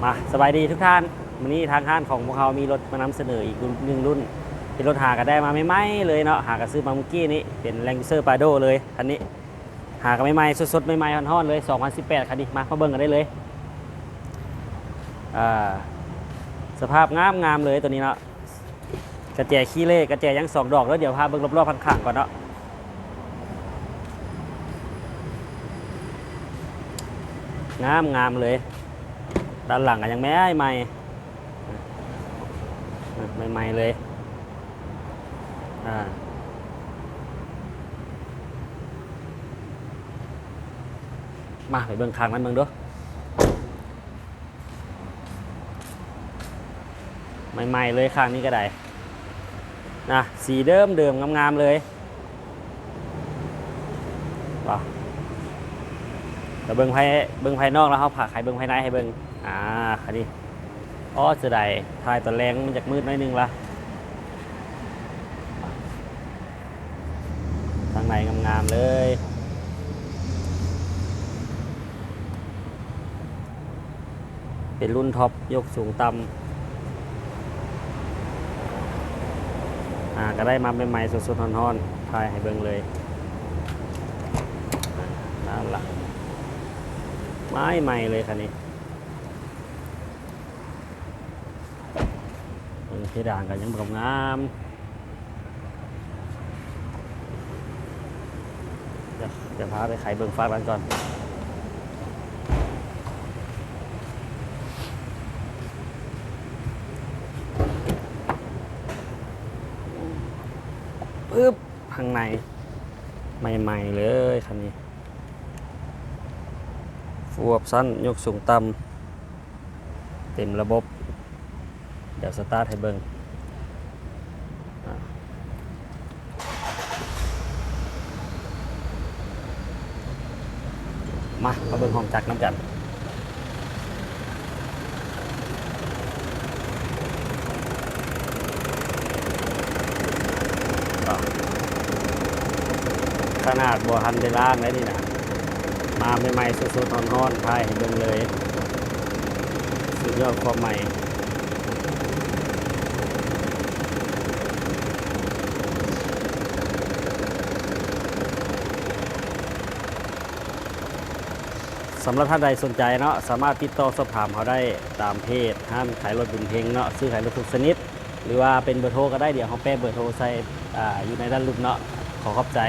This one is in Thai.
มาสบายดีทุกท่านวันนี้ทางห้างของพวกเขามีรถมานำเสนออีกหนึ่งรุ่นเป็นรถหากันได้มาใหม่ๆเลยเนาะหากันซื้อมาเมื่อกี้นี้เป็นแรงยูเซอร์ปาโดเลยคันนี้หากันใหม่ๆสดๆใหม่ๆฮ้อนๆเลย2018คันนี้มาเบิ่งกันได้เลยสภาพงามเลยตัวนี้เนาะกระแจขี้เล่กระแจยัง2 ดอกแล้วเดี๋ยวพาเบิ่งรอบๆข้างๆก่อนเนาะงามเลยด้านหลังก็ยังไม่ใหม่ใหม่เลยมาไปเบิ่งข้างนั้นเบิ่งดูใหม่เลยข้างนี้ก็ได้นะสีเดิมงามๆเลยว้าแต่เบิ่งภายนอกแล้วเขาผ่าใครเบิ่งภายในให้เบิ่งคันนี้จะได้ถ่ายตอนแรงมันจากมืดน้อยนึงละข้างในงามๆเลยเป็นรุ่นท็อปยกสูงต่ำก็ได้มาใหม่ๆสดๆร้อนๆถ่ายให้เบิ่งเลยนั่นละไม้ใหม่เลยคันนี้เพดานกันยังงามจะพาไปไขเบิ่งฟ้ากันก่อนปึ๊บข้างในใหม่ๆเลยคันนี้ฟูออปชั่นยกสูงต่ำเต็มระบบเดี๋ยวสตาร์ทให้เบิ่งมาเบิ่งห้องจักรน้ำกันขนาดบัวฮันได้ล่างแล้วนี่นะมาใหม่ๆสดๆร้อนๆทายให้เบิ่งเลยสุดยอดความใหม่สำหรับท่านใดสนใจเนาะสามารถติดต่อสอบถามเขาได้ตามเพจห้างขายรถบุญเพ็งเนาะซื้อขายรถทุกชนิดหรือว่าเป็นเบอร์โทรก็ได้เดี๋ยวเขาแปะเบอร์โทรใส่อยู่ในด้านรูปเนาะขอขอบใจ